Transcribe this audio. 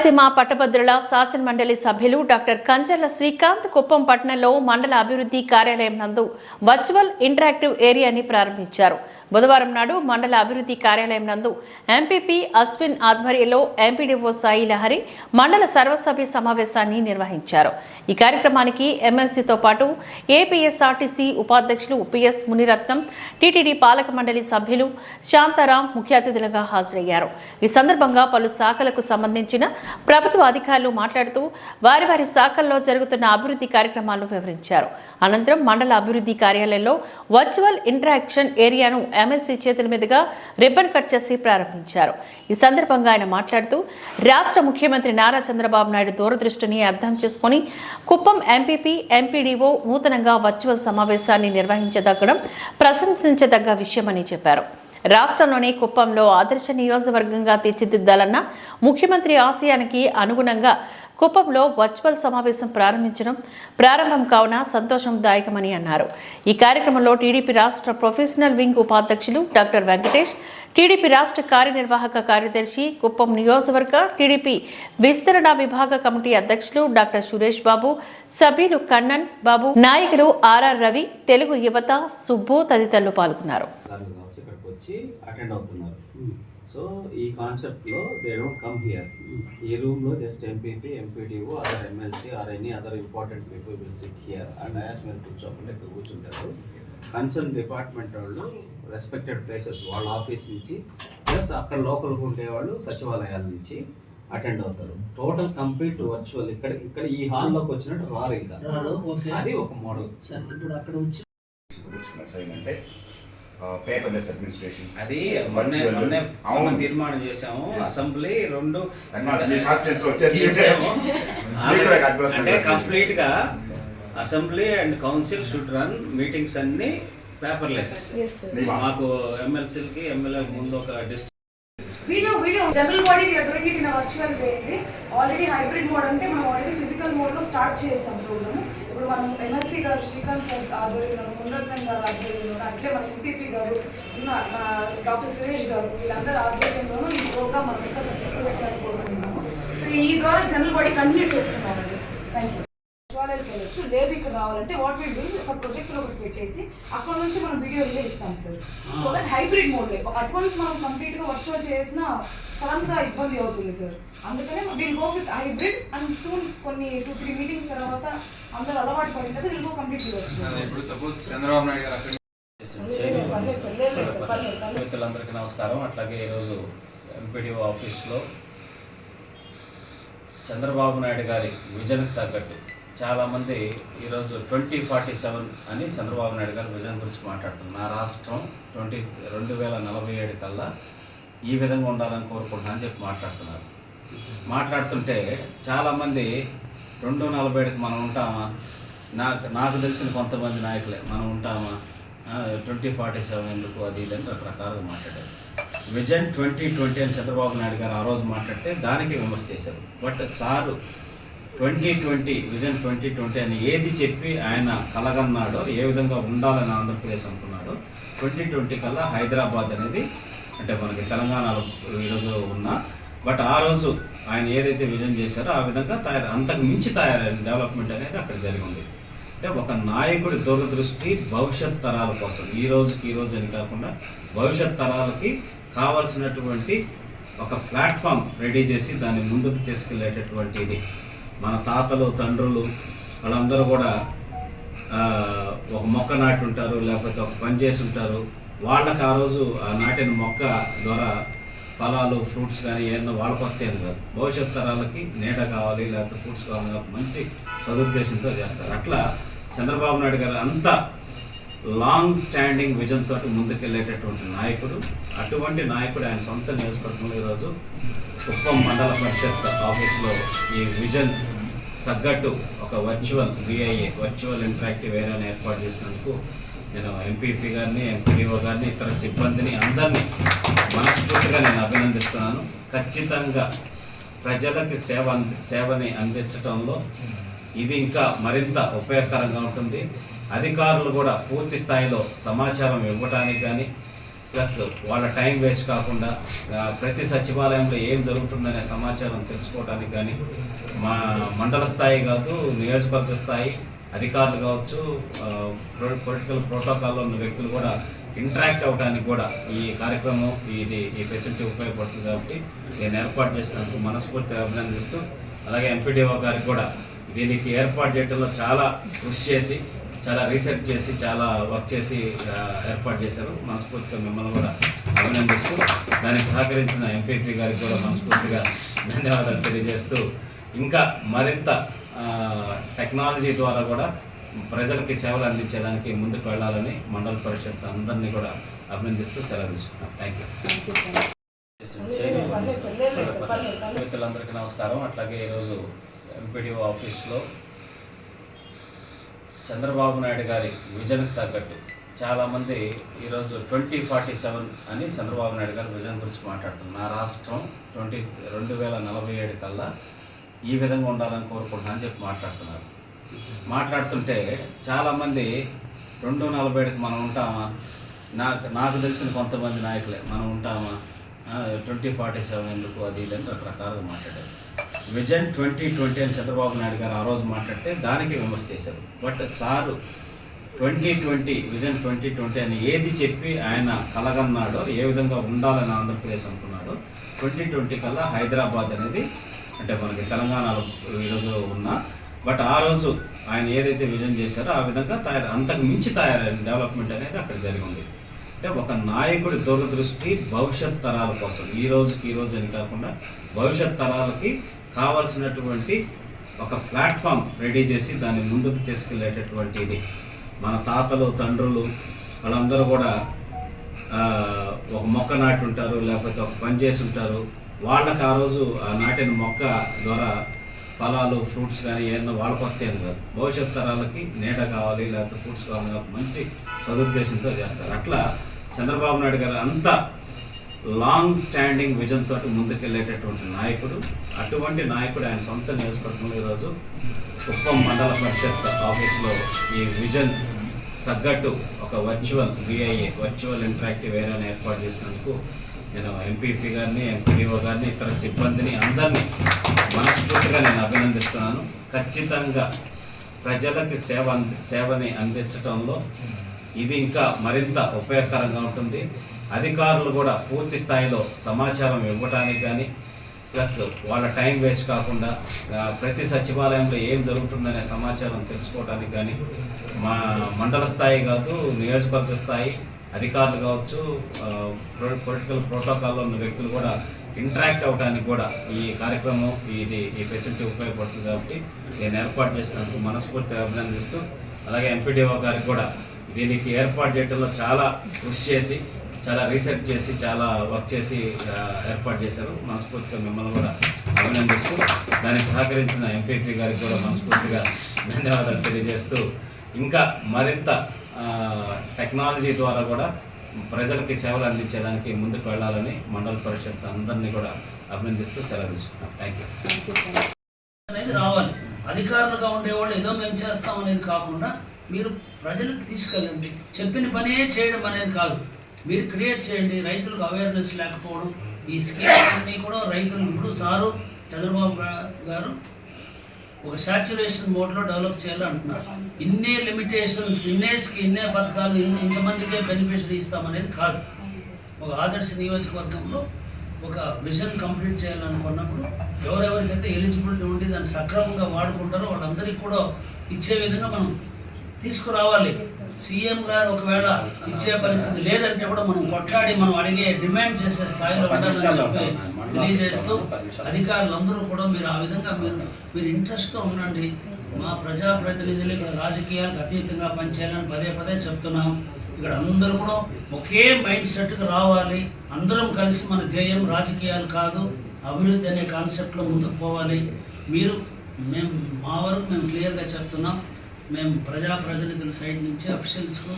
రాయలసీమ పట్టభద్రుల శాసన మండలి సభ్యులు డాక్టర్ కంచర్ల శ్రీకాంత్ కుప్పం పట్టణంలో మండల అభివృద్ధి కార్యాలయం నందు వర్చువల్ ఇంటరాక్టివ్ ఏరియాని ప్రారంభించారు. బుధవారం నాడు మండల అభివృద్ధి కార్యాలయం నందు ఎంపీపీ అశ్విన్ ఆధ్వర్యంలో ఎంపీడీఓ సాయి లహరి మండల సర్వసభ్య సమావేశాన్ని నిర్వహించారు. ఈ కార్యక్రమానికి ఎమ్మెల్సీతో పాటు ఏపీఎస్ఆర్టీసీ ఉపాధ్యక్షులు పిఎస్ మునిరత్నం, టీటీడీ పాలక మండలి సభ్యులు శాంతారాం ముఖ్య అతిథులుగా హాజరయ్యారు. ఈ సందర్భంగా పలు శాఖలకు సంబంధించిన ప్రభుత్వ అధికారులు మాట్లాడుతూ వారి వారి శాఖల్లో జరుగుతున్న అభివృద్ధి కార్యక్రమాలను వివరించారు. అనంతరం మండల అభివృద్ధి కార్యాలయంలో వర్చువల్ ఇంటరాక్షన్ ఏరియాను ఎమ్మెల్సీ చేతుల మీదుగా రిబ్బన్ కట్ చేసి ప్రారంభించారు. ఈ సందర్భంగా ఆయన మాట్లాడుతూ రాష్ట్ర ముఖ్యమంత్రి నారా చంద్రబాబు నాయుడు దూరదృష్టిని అర్థం చేసుకుని కుప్పం ఎంపీపీ ఎంపీడీఓ నూతనంగా వర్చువల్ సమావేశాన్ని నిర్వహించదగ్గడం ప్రశంసించదగ్గ విషయమని చెప్పారు. రాష్ట్రంలోని కుప్పంలో ఆదర్శ నియోజకవర్గంగా తీర్చిదిద్దాలన్న ముఖ్యమంత్రి ఆశయానికి అనుగుణంగా కుప్పంలో వర్చువల్ సమావేశం ప్రారంభం కావున సంతోషందాయకమని అన్నారు. ఈ కార్యక్రమంలో టీడీపీ రాష్ట్ర ప్రొఫెషనల్ వింగ్ ఉపాధ్యక్షులు డాక్టర్ వెంకటేష్, టీడీపీ రాష్ట్ర కార్యనిర్వాహక కార్యదర్శి, కుప్పం నియోజకవర్గ టీడీపీ విస్తరణ విభాగ కమిటీ అధ్యక్షులు డాక్టర్ సురేష్ బాబు, సభ్యులు కన్నన్ బాబు, నాయకులు ఆర్ఆర్ రవి, తెలుగు యువత, సుబ్బు తదితరులు పాల్గొన్నారు. సో ఈ కాన్సెప్ట్లో దే డోంట్ కమ్ హియర్. ఈ రూమ్లో just MPP, MPDO, other MLC or any other important people will SIT here. ఆ డయాస్ మీద కూర్చోకుండా ఇక్కడ కూర్చుంటారు. కన్సర్న్ డిపార్ట్మెంట్ వాళ్ళు రెస్పెక్టెడ్ ప్లేసెస్ వాళ్ళ ఆఫీస్ నుంచి ప్లస్ అక్కడ లోకల్గా ఉండేవాళ్ళు సచివాలయాల నుంచి అటెండ్ అవుతారు. Total complete virtual. ఇక్కడ ఈ హాల్లోకి వచ్చినట్టు రారు. ఇంకా అది ఒక మోడల్. ఇప్పుడు అక్కడ వచ్చి పేపర్లెస్ అడ్మినిస్ట్రేషన్ అది తీర్మానం చేసాము. అసెంబ్లీ రెండు అంటే కంప్లీట్ గా assembly and council should run meetings అన్ని పేపర్లెస్. మాకు ఎమ్మెల్సీలకి ఎమ్మెల్యేకి ముందు ఒక video general body we are doing it in virtual way అండి. ఆల్రెడీ హైబ్రిడ్ మోడ్ అంటే మనం ఆల్రెడీ ఫిజికల్ మోడ్ లో స్టార్ట్ చేసాం ప్రోగ్రామ్. ఇప్పుడు మనం ఎమ్మెల్సీ గారు శ్రీకాంత్ సార్ ఆధ్వర్యంలో, మునరత్నం గారు ఆధ్వర్యంలో, అట్లే మన ఎంపీపీ గారు ఉన్న డాక్టర్ సురేష్ గారు, వీళ్ళందరూ ఆధ్వర్యంలోనూ ఈ ప్రోగ్రామ్ మనం ఇంకా సక్సెస్ఫుల్గా చేయాలనుకుంటున్నాము. సో ఈ ద్వారా జనరల్ బాడీ కంటిన్యూ చేస్తున్నామండి. Thank you. సచివాలయానికి వెళ్ళొచ్చు, లేదు ఇక్కడ రావాలంటే వాట్ విల్ డూ, ఒక ప్రొజెక్టర్ ఒకటి పెట్టేసి అక్కడ నుంచి మనం వీడియో రిలే ఇస్తాం sir. So that hybrid mode advance మనం కంప్లీట్గా వర్చువల్ చేసినా సడన్గా ఇబ్బంది అవుతుంది సార్. అందుకనే will go with hybrid and soon కొన్ని 2-3 మీటింగ్స్ తర్వాత అందరూ అలవాటు పడిన తర్వాత విల్ గో కంప్లీట్లీ వర్చువల్. మిత్రులందరికీ నమస్కారం. అట్లాగే ఈరోజు ఎంపీడీఓ ఆఫీస్లో చంద్రబాబు నాయుడు గారి విజన్కి తగ్గట్టు చాలామంది ఈరోజు 2047 అని చంద్రబాబు నాయుడు గారి విజన్ గురించి మాట్లాడుతున్నారు. నా రాష్ట్రం 2047 కల్లా ఈ విధంగా ఉండాలని కోరుకుంటున్నా అని చెప్పి మాట్లాడుతుంటే చాలామంది 2047కి మనం ఉంటామా, నాకు తెలిసిన కొంతమంది నాయకులే మనం ఉంటామా, 2047 ఎందుకు, అది ఇదని రకరకాలుగా మాట్లాడారు. విజన్ 2020 అని చంద్రబాబు నాయుడు గారు ఆ రోజు మాట్లాడితే దానికి విమర్శ చేశారు. బట్ సారు 2020 విజన్ 2020 అని ఏది చెప్పి ఆయన కలగన్నాడో, ఏ విధంగా ఉండాలని ఆంధ్రప్రదేశ్ అనుకున్నాడో, 2020 కల్లా హైదరాబాద్ అనేది అంటే మనకి తెలంగాణలో ఈరోజు ఉన్నా, బట్ ఆ రోజు ఆయన ఏదైతే విజన్ చేశారో ఆ విధంగా అంతకు మించి తయారైన డెవలప్మెంట్ అనేది అక్కడ జరిగింది. అంటే ఒక నాయకుడి దూరదృష్టి భవిష్యత్ తరాల కోసం, ఈ రోజు అని కాకుండా భవిష్యత్ తరాలకి కావాల్సినటువంటి ఒక ప్లాట్ఫామ్ రెడీ చేసి దాన్ని ముందుకు తీసుకెళ్ళేటటువంటిది. మన తాతలు, తండ్రులు వాళ్ళందరూ కూడా ఒక మొక్క నాటి ఉంటారు, లేకపోతే ఒక పని చేసి ఉంటారు. వాళ్ళకి ఆ రోజు ఆ నాటిన మొక్క ద్వారా ఫలాలు, ఫ్రూట్స్ కానీ ఏమన్నా వాళ్ళకి వస్తాయని కాదు, భవిష్యత్ తరాలకి నీడ కావాలి, లేకపోతే ఫ్రూట్స్ కావాలి, మంచి సదుద్దేశంతో చేస్తారు. అట్లా చంద్రబాబు నాయుడు గారు అంత లాంగ్ స్టాండింగ్ విజన్ తోటి ముందుకెళ్ళేటటువంటి నాయకుడు. అటువంటి నాయకుడు ఆయన సొంత నియోజకవర్గంలో ఈరోజు కుప్పం మండల పరిషత్ ఆఫీస్లో ఈ విజన్ తగ్గట్టు ఒక వర్చువల్ ఇంటరాక్టివ్ ఏరియాని ఏర్పాటు చేసినందుకు నేను ఎంపీపీ గారిని, ఎంపీడీఓ గారిని, ఇతర సిబ్బందిని అందరినీ మనస్ఫూర్తిగా నేను అభినందిస్తున్నాను. ఖచ్చితంగా ప్రజలకి సేవని అందించడంలో ఇది ఇంకా మరింత ఉపయోగకరంగా ఉంటుంది. అధికారులు కూడా పూర్తి స్థాయిలో సమాచారం ఇవ్వడానికి కానీ, ప్లస్ వాళ్ళ టైం వేస్ట్ కాకుండా ప్రతి సచివాలయంలో ఏం జరుగుతుందనే సమాచారం తెలుసుకోవడానికి కానీ మా మండల స్థాయి కాదు, నియోజకవర్గ స్థాయి అధికారులు కావచ్చు, పొలిటికల్ ప్రోటోకాల్లో ఉన్న వ్యక్తులు కూడా ఇంటరాక్ట్ అవడానికి కూడా ఈ కార్యక్రమం ఈ ఫెసిలిటీ ఉపయోగపడుతుంది. కాబట్టి నేను ఏర్పాటు చేసినందుకు మనస్ఫూర్తిగా అభినందిస్తూ, అలాగే ఎంపీడీఓ గారికి కూడా దీనికి ఏర్పాటు చేయడంలో చాలా కృషి చేసి, చాలా రీసెర్చ్ చేసి, చాలా వర్క్ చేసి ఏర్పాటు చేశారు. మనస్ఫూర్తిగా మిమ్మల్ని కూడా అభినందిస్తూ, దానికి సహకరించిన ఎంపీపీ గారికి కూడా మనస్ఫూర్తిగా ధన్యవాదాలు తెలియజేస్తూ, ఇంకా మరింత టెక్నాలజీ ద్వారా కూడా ప్రజలకి సేవలు అందించేదానికి ముందుకు వెళ్ళాలని మండల పరిషత్ అందరినీ కూడా అభినందిస్తూ సెలవు తీసుకున్నాను. Thank you. మిత్రులందరికీ నమస్కారం. అట్లాగే ఈరోజు ఎంపీడీఓ ఆఫీస్లో చంద్రబాబు నాయుడు గారి విజన్కి తగ్గట్టు చాలామంది ఈరోజు 2047 అని చంద్రబాబు నాయుడు గారి విజన్ గురించి మాట్లాడుతున్నారు. నా రాష్ట్రం 2047 కల్లా ఈ విధంగా ఉండాలని కోరుకుంటున్నా అని చెప్పి మాట్లాడుతుంటే చాలామంది 2047కి మనం ఉంటామా, నాకు తెలిసిన కొంతమంది నాయకులే మనం ఉంటామా, 2047 ఎందుకు అది అని రకరకాలుగా మాట్లాడారు. విజన్ 2020 అని చంద్రబాబు నాయుడు గారు ఆ రోజు మాట్లాడితే దానికి విమర్శ చేశారు. బట్ సారు 2020 విజన్ 2020 అని ఏది చెప్పి ఆయన కలగన్నాడో, ఏ విధంగా ఉండాలని ఆంధ్రప్రదేశ్ అనుకున్నాడో, 2020 కల్లా హైదరాబాద్ అనేది అంటే మనకి తెలంగాణలో ఈరోజు ఉన్నా, బట్ ఆ రోజు ఆయన ఏదైతే విజన్ చేశారో ఆ విధంగా అంతకు మించి తయారైన డెవలప్మెంట్ అనేది అక్కడ జరిగింది. అంటే ఒక నాయకుడి దూరదృష్టి భవిష్యత్ తరాల కోసం, ఈ రోజు అని కాకుండా భవిష్యత్ తరాలకి కావాల్సినటువంటి ఒక ప్లాట్ఫామ్ రెడీ చేసి దాన్ని ముందుకు తీసుకెళ్ళేటటువంటిది. మన తాతలు తండ్రులు వాళ్ళందరూ కూడా ఒక మొక్క నాటి ఉంటారు, లేకపోతే ఒక పని చేసి ఉంటారు. వాళ్ళకి ఆ రోజు ఆ నాటిన మొక్క ద్వారా ఫలాలు ఫ్రూట్స్ కానీ ఏమన్నా వాళ్ళకి వస్తాయని కాదు, భవిష్యత్ తరాలకి నీడ కావాలి, లేకపోతే ఫ్రూట్స్ కావాలి, కాబట్టి మంచి సదుద్దేశంతో చేస్తారు. అట్లా చంద్రబాబు నాయుడు గారు అంత లాంగ్ స్టాండింగ్ విజన్ తోటి ముందుకెళ్ళేటటువంటి నాయకుడు. అటువంటి నాయకుడు ఆయన సొంత నియోజకవర్గంలో ఈరోజు కుప్పం మండల పరిషత్ ఆఫీస్లో ఈ విజన్ తగ్గట్టు ఒక వర్చువల్ ఇంటరాక్టివ్ ఏరియాని ఏర్పాటు చేసినందుకు నేను ఎంపీపీ గారిని, ఎంపీడీఓ గారిని, ఇతర సిబ్బందిని అందరినీ మనస్ఫూర్తిగా నేను అభినందిస్తున్నాను. ఖచ్చితంగా ప్రజలకి సేవని అందించడంలో ఇది ఇంకా మరింత ఉపయోగకరంగా ఉంటుంది. అధికారులు కూడా పూర్తి స్థాయిలో సమాచారం ఇవ్వడానికి కానీ, ప్లస్ వాళ్ళ టైం వేస్ట్ కాకుండా ప్రతి సచివాలయంలో ఏం జరుగుతుందనే సమాచారం తెలుసుకోవడానికి కానీ మా మండల స్థాయి కాదు, నియోజకవర్గ స్థాయి అధికారులు కావచ్చు, పొలిటికల్ ప్రోటోకాల్లో ఉన్న వ్యక్తులు కూడా ఇంటరాక్ట్ అవడానికి కూడా ఈ కార్యక్రమం ఈ ఫెసిలిటీ ఉపయోగపడుతుంది. కాబట్టి నేను ఏర్పాటు చేసినందుకు మనస్ఫూర్తిగా అభినందిస్తూ, అలాగే ఎంపీడీఓ గారికి కూడా దీనికి ఏర్పాటు చేయడంలో చాలా కృషి చేసి, చాలా రీసెర్చ్ చేసి, చాలా వర్క్ చేసి ఏర్పాటు చేశారు. మనస్ఫూర్తిగా మిమ్మల్ని కూడా అభినందిస్తూ, దానికి సహకరించిన ఎంపీపీ గారికి కూడా మనస్ఫూర్తిగా ధన్యవాదాలు తెలియజేస్తూ, ఇంకా మరింత టెక్నాలజీ ద్వారా కూడా ప్రజలకి సేవలు అందించేదానికి ముందుకు వెళ్ళాలని మండల పరిషత్ అందరినీ కూడా అభినందిస్తూ సెలవు తీసుకున్నాను. Thank you. అనేది రావాలి. అధికారులుగా ఉండేవాళ్ళు ఏదో మేము చేస్తాం అనేది కాకుండా మీరు ప్రజలకు తీసుకెళ్ళండి. చెప్పిన పనే చేయడం అనేది కాదు, మీరు క్రియేట్ చేయండి. రైతులకు అవేర్నెస్ లేకపోవడం, ఈ స్కీమ్స్ అన్నీ కూడా రైతులు ఇప్పుడు సారు చంద్రబాబు గారు ఒక సాచ్యురేషన్ మోడ్లో డెవలప్ చేయాలంటున్నారు. ఇన్నే లిమిటేషన్స్, ఇన్నే పథకాలు, ఇంతమందికే బెనిఫిషరీ ఇస్తామనేది కాదు. ఒక ఆదర్శ నియోజకవర్గంలో ఒక విజన్ కంప్లీట్ చేయాలనుకున్నప్పుడు ఎవరెవరికైతే ఎలిజిబిలిటీ ఉండి దాన్ని సక్రమంగా వాడుకుంటారో వాళ్ళందరికీ కూడా ఇచ్చే విధంగా మనం తీసుకురావాలి. సీఎం గారు ఒకవేళ ఇచ్చే పరిస్థితి లేదంటే కూడా మనం కొట్లాడి మనం అడిగే డిమాండ్ చేసే స్థాయిలో ఉండాలని చెప్పి తెలియజేస్తూ, అధికారులందరూ కూడా మీరు ఆ విధంగా మీరు ఇంట్రెస్ట్తో ఉండండి. మా ప్రజాప్రతినిధులు ఇక్కడ రాజకీయాలకు అతీతంగా పనిచేయాలని పదే చెప్తున్నాం. ఇక్కడ అందరూ కూడా ఒకే మైండ్ సెట్కి రావాలి. అందరం కలిసి మన ధ్యేయం రాజకీయాలు కాదు, అభివృద్ధి అనే కాన్సెప్ట్లో ముందుకు పోవాలి. మా వరకు మేము క్లియర్గా చెప్తున్నాం. మేము ప్రజాప్రతినిధుల సైడ్ నుంచి అఫీషియల్స్కు